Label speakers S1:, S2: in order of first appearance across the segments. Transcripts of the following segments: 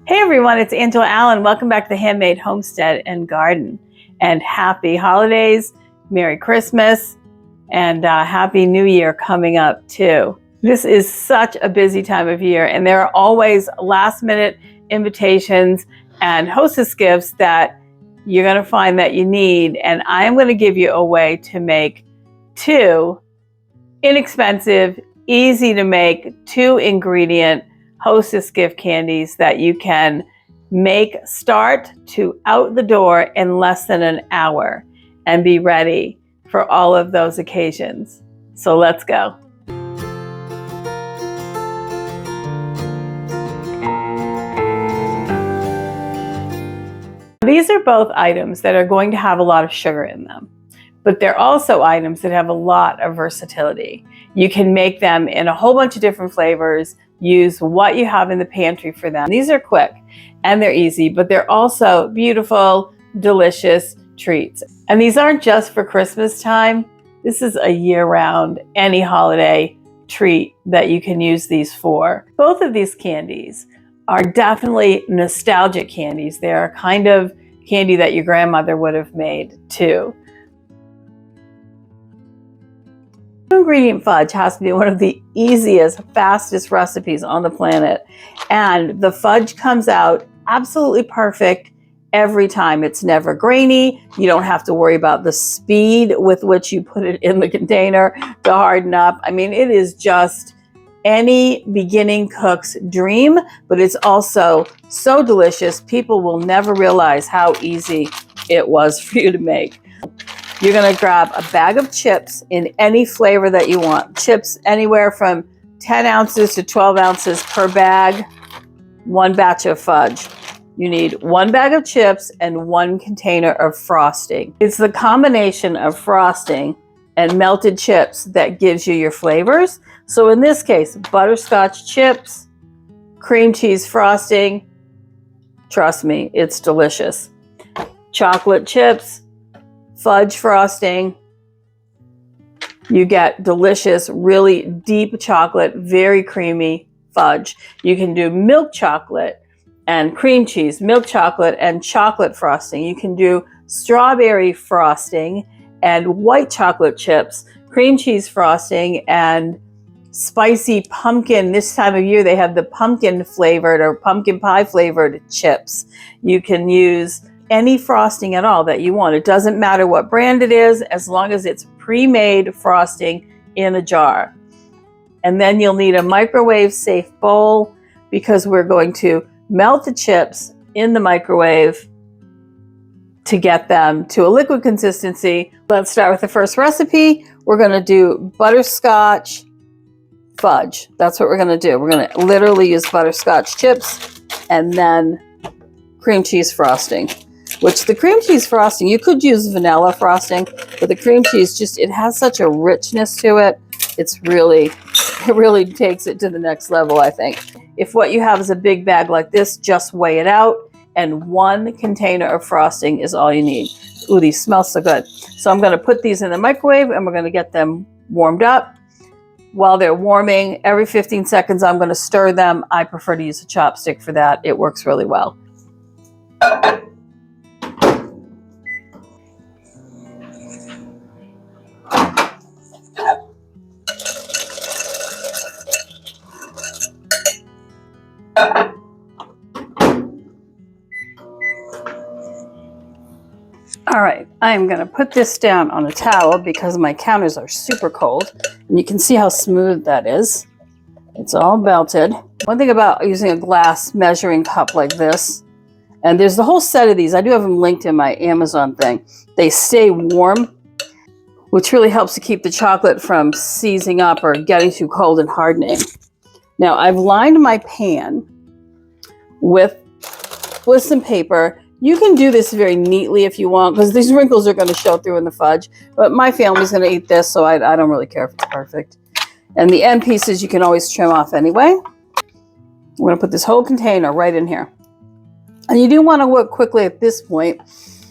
S1: Hey everyone, it's Angela Allen. Welcome back to the Handmade Homestead and Garden. And happy holidays, Merry Christmas, and Happy New Year coming up too. This is such a busy time of year, and there are always last minute invitations and hostess gifts that you're going to find that you need. And I'm going to give you a way to make two inexpensive, easy to make, 2-ingredient hostess gift candies that you can make start to out the door in less than an hour and be ready for all of those occasions. So let's go. These are both items that are going to have a lot of sugar in them, but they're also items that have a lot of versatility. You can make them in a whole bunch of different flavors, use what you have in the pantry for them. These are quick and they're easy, but they're also beautiful, delicious treats. And these aren't just for Christmas time. This is a year-round, any holiday treat that you can use these for. Both of these candies are definitely nostalgic candies. They're kind of candy that your grandmother would have made too. Ingredient fudge has to be one of the easiest, fastest recipes on the planet. And the fudge comes out absolutely perfect every time. It's never grainy. You don't have to worry about the speed with which you put it in the container to harden up. I mean, it is just any beginning cook's dream, but it's also so delicious. People will never realize how easy it was for you to make. You're going to grab a bag of chips in any flavor that you want. Chips anywhere from 10 ounces to 12 ounces per bag, one batch of fudge. You need one bag of chips and one container of frosting. It's the combination of frosting and melted chips that gives you your flavors. So in this case, butterscotch chips, cream cheese frosting. Trust me, it's delicious. Chocolate chips, fudge frosting. You get delicious, really deep chocolate, very creamy fudge. You can do milk chocolate and cream cheese, milk chocolate and chocolate frosting. You can do strawberry frosting and white chocolate chips, cream cheese frosting, and spicy pumpkin. This time of year, they have the pumpkin flavored or pumpkin pie flavored chips. You can use any frosting at all that you want. It doesn't matter what brand it is, as long as it's pre-made frosting in a jar. And then you'll need a microwave safe bowl because we're going to melt the chips in the microwave to get them to a liquid consistency. Let's start with the first recipe. We're going to do butterscotch fudge. That's what we're going to do. We're going to literally use butterscotch chips and then cream cheese frosting. Which the cream cheese frosting, you could use vanilla frosting, but the cream cheese just, it has such a richness to it. It really takes it to the next level, I think. If what you have is a big bag like this, just weigh it out, and one container of frosting is all you need. Ooh, these smell so good. So I'm going to put these in the microwave and we're going to get them warmed up. While they're warming, every 15 seconds I'm going to stir them. I prefer to use a chopstick for that. It works really well. All right, I am going to put this down on a towel because my counters are super cold. And you can see how smooth that is. It's all melted. One thing about using a glass measuring cup like this, and there's the whole set of these. I do have them linked in my Amazon thing. They stay warm, which really helps to keep the chocolate from seizing up or getting too cold and hardening. Now, I've lined my pan with some paper. You can do this very neatly if you want, because these wrinkles are going to show through in the fudge. But my family's going to eat this, so I don't really care if it's perfect. And the end pieces you can always trim off anyway. I'm going to put this whole container right in here. And you do want to work quickly at this point,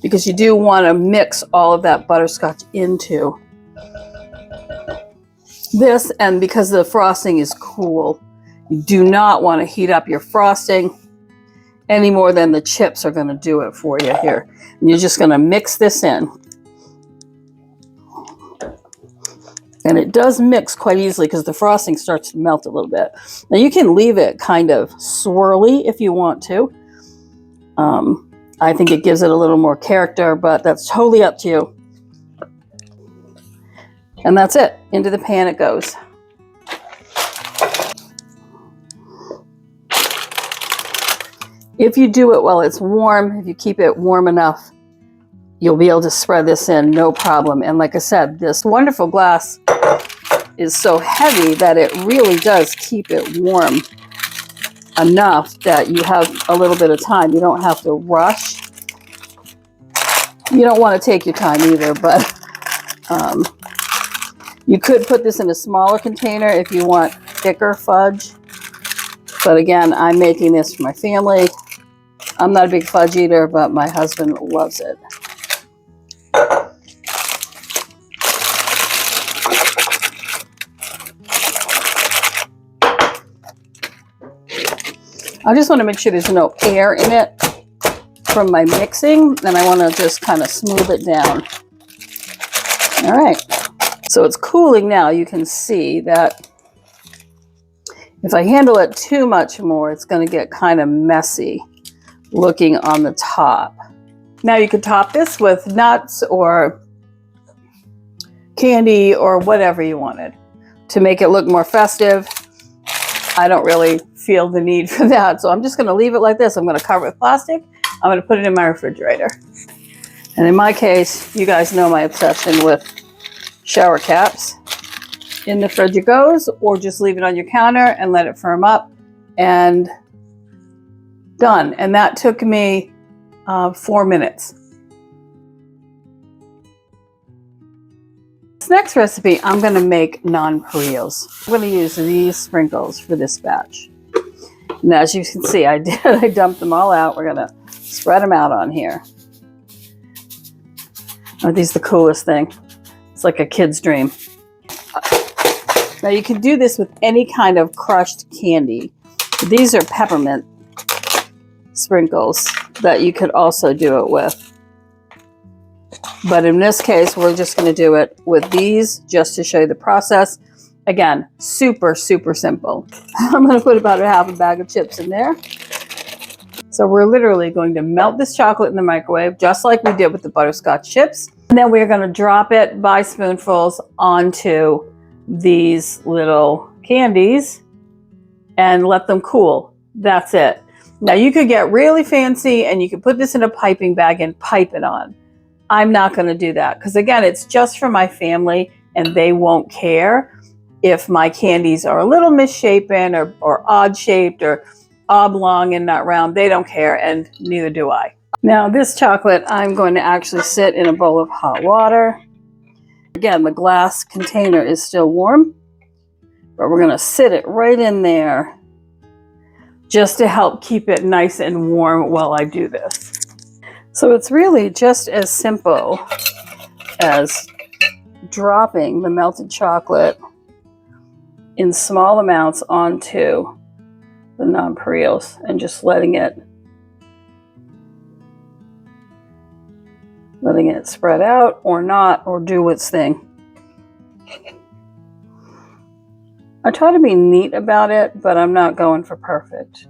S1: because you do want to mix all of that butterscotch into this. And because the frosting is cool, you do not want to heat up your frosting. any more than the chips are going to do it for you here. And you're just going to mix this in. And it does mix quite easily because the frosting starts to melt a little bit. Now you can leave it kind of swirly if you want to. I think it gives it a little more character, but that's totally up to you. And that's it. Into the pan it goes. If you do it while it's warm, if you keep it warm enough, you'll be able to spread this in no problem. And like I said, this wonderful glass is so heavy that it really does keep it warm enough that you have a little bit of time. You don't have to rush. You don't want to take your time either, but you could put this in a smaller container if you want thicker fudge. But again, I'm making this for my family. I'm not a big fudge eater, but my husband loves it. I just want to make sure there's no air in it from my mixing, and I want to just kind of smooth it down. All right, so it's cooling now. You can see that if I handle it too much more, it's going to get kind of messy looking on the top. Now you could top this with nuts or candy or whatever you wanted to make it look more festive. I don't really feel the need for that, so I'm just going to leave it like this. I'm going to cover it with plastic. I'm going to put it in my refrigerator. And in my case, you guys know my obsession with shower caps. In the fridge it goes, or just leave it on your counter and let it firm up, and done. And that took me 4 minutes. This next recipe, I'm going to make nonpareils. I'm going to use these sprinkles for this batch. And as you can see, I dumped them all out. We're going to spread them out on here. Aren't these the coolest thing? It's like a kid's dream. Now you can do this with any kind of crushed candy. These are peppermint sprinkles that you could also do it with. But in this case, we're just going to do it with these just to show you the process. Again, super, super simple. I'm going to put about half a bag of chips in there. So we're literally going to melt this chocolate in the microwave, just like we did with the butterscotch chips. And then we're going to drop it by spoonfuls onto these little candies and let them cool. That's it. Now you could get really fancy and you could put this in a piping bag and pipe it on. I'm not going to do that because again, it's just for my family and they won't care if my candies are a little misshapen or odd shaped or oblong and not round. They don't care, and neither do I. Now this chocolate, I'm going to actually sit in a bowl of hot water. Again, the glass container is still warm, but we're going to sit it right in there just to help keep it nice and warm while I do this. So it's really just as simple as dropping the melted chocolate in small amounts onto the nonpareils and just letting it spread out or not, or do its thing. I try to be neat about it, but I'm not going for perfect.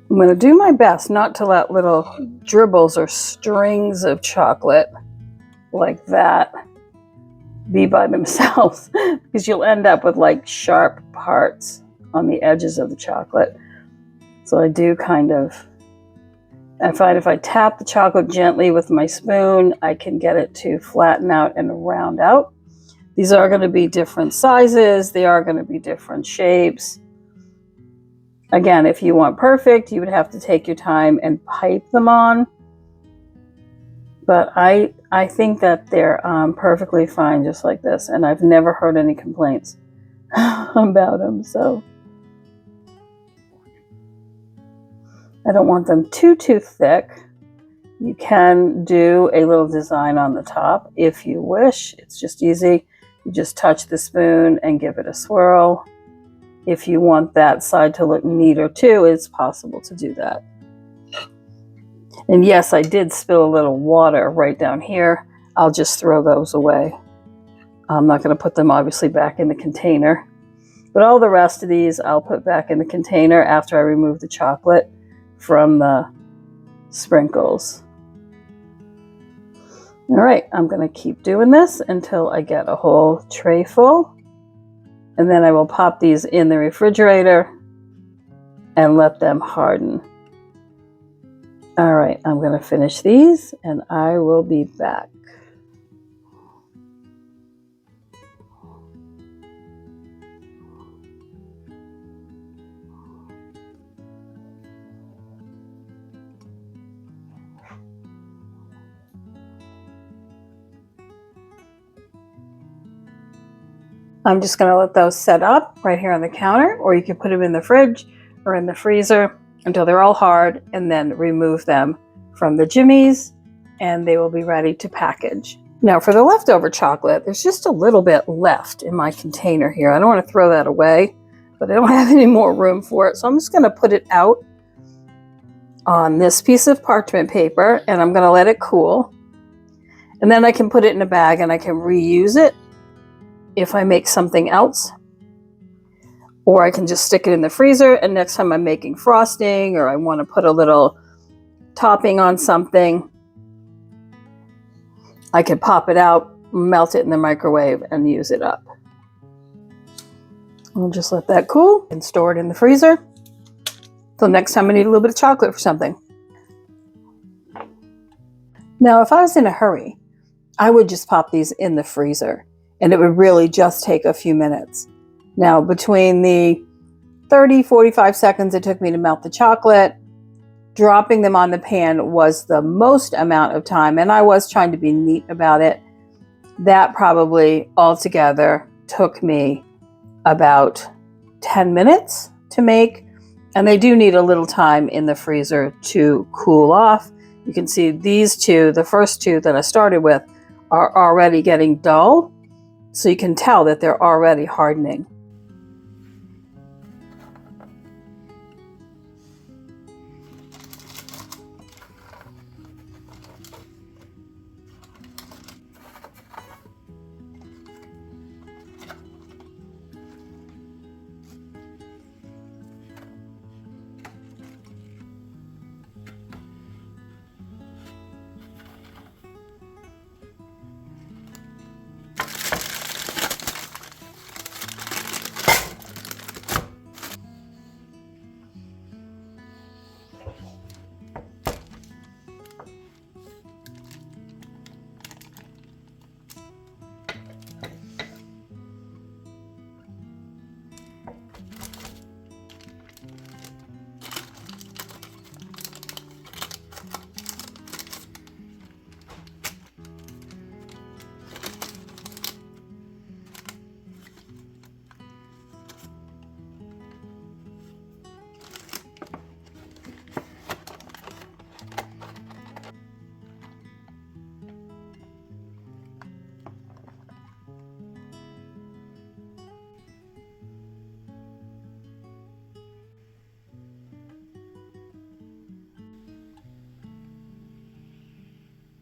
S1: I'm going to do my best not to let little dribbles or strings of chocolate like that be by themselves because you'll end up with like sharp parts on the edges of the chocolate. So I do I find if I tap the chocolate gently with my spoon, I can get it to flatten out and round out. These are going to be different sizes. They are going to be different shapes. Again, if you want perfect, you would have to take your time and pipe them on. But I think that they're perfectly fine just like this, and I've never heard any complaints about them. So I don't want them too thick. You can do a little design on the top if you wish. It's just easy. You just touch the spoon and give it a swirl. If you want that side to look neater too, it's possible to do that. And yes, I did spill a little water right down here. I'll just throw those away. I'm not going to put them obviously back in the container. But all the rest of these I'll put back in the container after I remove the chocolate from the sprinkles. All right, I'm going to keep doing this until I get a whole tray full. And then I will pop these in the refrigerator and let them harden. All right, I'm going to finish these and I will be back. I'm just going to let those set up right here on the counter, or you can put them in the fridge or in the freezer until they're all hard, and then remove them from the jimmies and they will be ready to package. Now for the leftover chocolate, there's just a little bit left in my container here. I don't want to throw that away, but I don't have any more room for it. So I'm just going to put it out on this piece of parchment paper and I'm going to let it cool. And then I can put it in a bag and I can reuse it if I make something else, or I can just stick it in the freezer, and next time I'm making frosting or I want to put a little topping on something, I can pop it out, melt it in the microwave, and use it up. I'll just let that cool and store it in the freezer till next time I need a little bit of chocolate for something. Now, if I was in a hurry, I would just pop these in the freezer. And it would really just take a few minutes. Now, between the 30-45 seconds it took me to melt the chocolate, dropping them on the pan was the most amount of time, and I was trying to be neat about it. That probably altogether took me about 10 minutes to make, and they do need a little time in the freezer to cool off. You can see these two, the first two that I started with, are already getting dull. So you can tell that they're already hardening.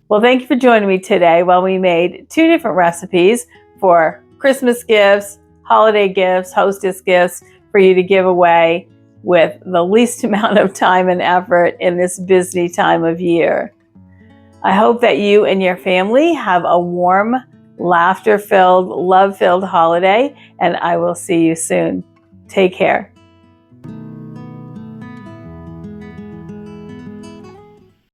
S1: Well, thank you for joining me today while we made 2 different recipes for Christmas gifts, holiday gifts, hostess gifts for you to give away with the least amount of time and effort in this busy time of year. I hope that you and your family have a warm, laughter-filled, love-filled holiday, and I will see you soon. Take care.